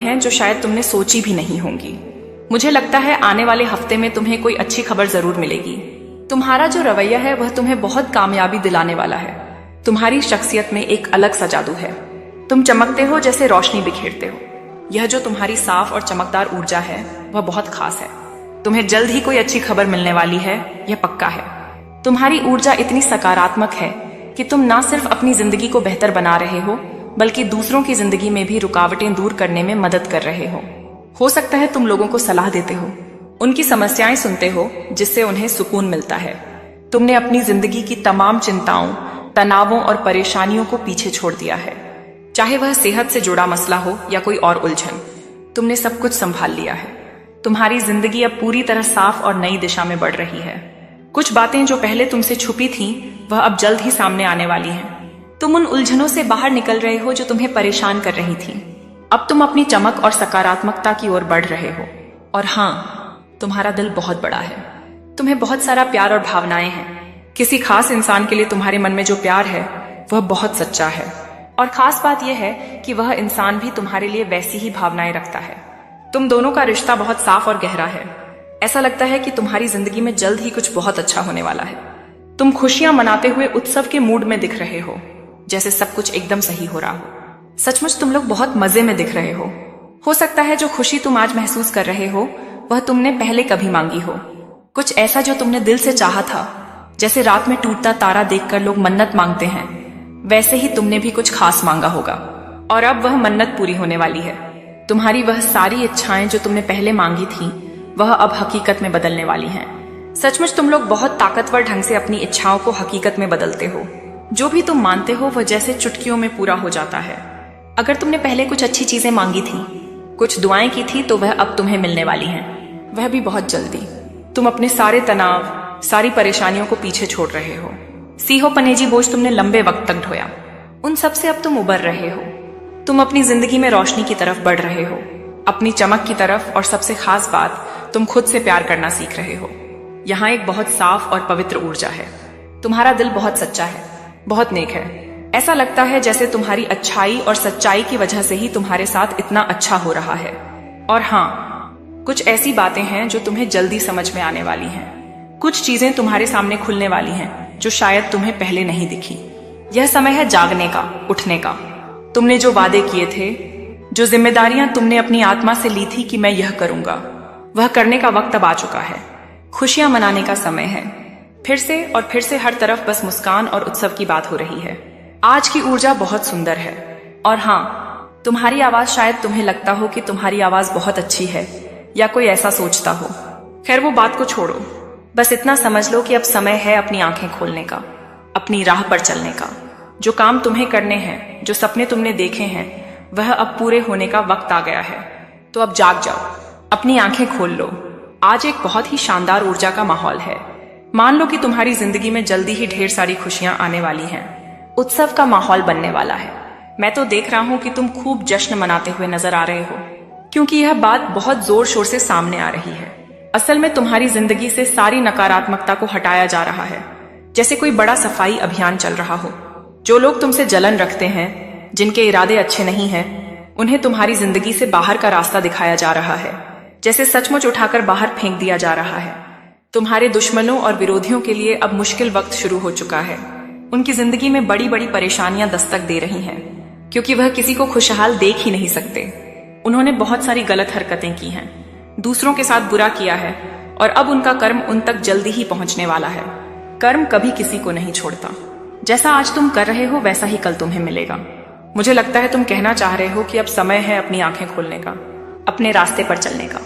हैं जो शायद तुमने सोची भी नहीं होंगी। मुझे लगता है आने वाले हफ्ते में तुम्हें कोई अच्छी खबर जरूर मिलेगी। तुम्हारा जो रवैया है वह तुम्हें बहुत कामयाबी दिलाने वाला है। तुम्हारी शख्सियत में एक अलग सा जादू है। तुम चमकते हो जैसे रोशनी बिखेरते हो। यह जो तुम्हारी साफ और चमकदार ऊर्जा है वह बहुत खास है। तुम्हें जल्द ही कोई अच्छी खबर मिलने वाली है, यह पक्का है। तुम्हारी ऊर्जा इतनी सकारात्मक है कि तुम ना सिर्फ अपनी जिंदगी को बेहतर बना रहे हो बल्कि दूसरों की जिंदगी में भी रुकावटें दूर करने में मदद कर रहे हो सकता है तुम लोगों को सलाह देते हो, उनकी समस्याएं सुनते हो जिससे उन्हें सुकून मिलता है। तुमने अपनी जिंदगी की तमाम चिंताओं, तनावों और परेशानियों को पीछे छोड़ दिया है। चाहे वह सेहत से जुड़ा मसला हो या कोई और उलझन, तुमने सब कुछ संभाल लिया है। तुम्हारी जिंदगी अब पूरी तरह साफ और नई दिशा में बढ़ रही है। कुछ बातें जो पहले तुमसे छुपी थीं, वह अब जल्द ही सामने आने वाली हैं। तुम उन उलझनों से बाहर निकल रहे हो जो तुम्हें परेशान कर रही थी। अब तुम अपनी चमक और सकारात्मकता की ओर बढ़ रहे हो। और हाँ, तुम्हारा दिल बहुत बड़ा है। तुम्हें बहुत सारा प्यार और भावनाएं हैं। किसी खास इंसान के लिए तुम्हारे मन में जो प्यार है वह बहुत सच्चा है। और खास बात यह है कि वह इंसान भी तुम्हारे लिए वैसी ही भावनाएं रखता है। तुम दोनों का रिश्ता बहुत साफ और गहरा है। ऐसा लगता है कि तुम्हारी जिंदगी में जल्द ही कुछ बहुत अच्छा होने वाला है। तुम खुशियां मनाते हुए उत्सव के मूड में दिख रहे हो, जैसे सब कुछ एकदम सही हो रहा हो। सचमुच तुम लोग बहुत मजे में दिख रहे हो सकता है जो खुशी तुम आज महसूस कर रहे हो वह तुमने पहले कभी मांगी हो। कुछ ऐसा जो तुमने दिल से चाहा था, जैसे रात में टूटता तारा देखकर लोग मन्नत मांगते हैं, वैसे ही तुमने भी कुछ खास मांगा होगा। और अब वह मन्नत पूरी होने वाली है। तुम्हारी वह सारी इच्छाएं जो तुमने पहले मांगी थी वह अब हकीकत में बदलने वाली हैं। सचमुच तुम लोग बहुत ताकतवर ढंग से अपनी इच्छाओं को हकीकत में बदलते हो। जो भी तुम मानते हो वह जैसे चुटकियों में पूरा हो जाता है। अगर तुमने पहले कुछ अच्छी चीजें मांगी थी, कुछ दुआएं की थी, तो वह अब तुम्हें मिलने वाली हैं, वह भी बहुत जल्दी। तुम अपने सारे तनाव, सारी परेशानियों को पीछे छोड़ रहे हो। सीहो पनेजी बोझ तुमने लंबे वक्त तक ढोया, उन सब से अब तुम उबर रहे हो। तुम अपनी जिंदगी में रोशनी की तरफ बढ़ रहे हो, अपनी चमक की तरफ। और सबसे खास बात, तुम खुद से प्यार करना सीख रहे हो। यहाँ एक बहुत साफ और पवित्र ऊर्जा है। तुम्हारा दिल बहुत सच्चा है, बहुत नेक है। ऐसा लगता है जैसे तुम्हारी अच्छाई और सच्चाई की वजह से ही तुम्हारे साथ इतना अच्छा हो रहा है। और हाँ, कुछ ऐसी बातें हैं जो तुम्हें जल्दी समझ में आने वाली हैं। कुछ चीजें तुम्हारे सामने खुलने वाली हैं जो शायद तुम्हें पहले नहीं दिखी। यह समय है जागने का, उठने का। तुमने जो वादे किए थे, जो जिम्मेदारियां तुमने अपनी आत्मा से ली थी कि मैं यह करूंगा, वह करने का वक्त अब आ चुका है। खुशियां मनाने का समय है। फिर से हर तरफ बस मुस्कान और उत्सव की बात हो रही है। आज की ऊर्जा बहुत सुंदर है। और हाँ, तुम्हारी आवाज, शायद तुम्हें लगता हो कि तुम्हारी आवाज बहुत अच्छी है या कोई ऐसा सोचता हो। खैर, वो बात को छोड़ो। बस इतना समझ लो कि अब समय है अपनी आंखें खोलने का, अपनी राह पर चलने का। जो काम तुम्हें करने हैं, जो सपने तुमने देखे हैं, वह अब पूरे होने का वक्त आ गया है। तो अब जाग जाओ, अपनी आंखें खोल लो। आज एक बहुत ही शानदार ऊर्जा का माहौल है। मान लो कि तुम्हारी जिंदगी में जल्दी ही ढेर सारी खुशियां आने वाली हैं। उत्सव का माहौल बनने वाला है। मैं तो देख रहा हूं कि तुम खूब जश्न मनाते हुए नजर आ रहे हो, क्योंकि यह बात बहुत जोर शोर से सामने आ रही है। असल में तुम्हारी जिंदगी से सारी नकारात्मकता को हटाया जा रहा है, जैसे कोई बड़ा सफाई अभियान चल रहा हो। जो लोग तुमसे जलन रखते हैं, जिनके इरादे अच्छे नहीं हैं, उन्हें तुम्हारी जिंदगी से बाहर का रास्ता दिखाया जा रहा है, जैसे सचमुच उठाकर बाहर फेंक दिया जा रहा है। तुम्हारे दुश्मनों और विरोधियों के लिए अब मुश्किल वक्त शुरू हो चुका है। उनकी जिंदगी में बड़ी बड़ी परेशानियां दस्तक दे रही हैं, क्योंकि वह किसी को खुशहाल देख ही नहीं सकते। उन्होंने बहुत सारी गलत हरकतें की हैं, दूसरों के साथ बुरा किया है, और अब उनका कर्म उन तक जल्दी ही पहुंचने वाला है। कर्म कभी किसी को नहीं छोड़ता। जैसा आज तुम कर रहे हो वैसा ही कल तुम्हें मिलेगा। मुझे लगता है तुम कहना चाह रहे हो कि अब समय है अपनी आंखें खोलने का, अपने रास्ते पर चलने का।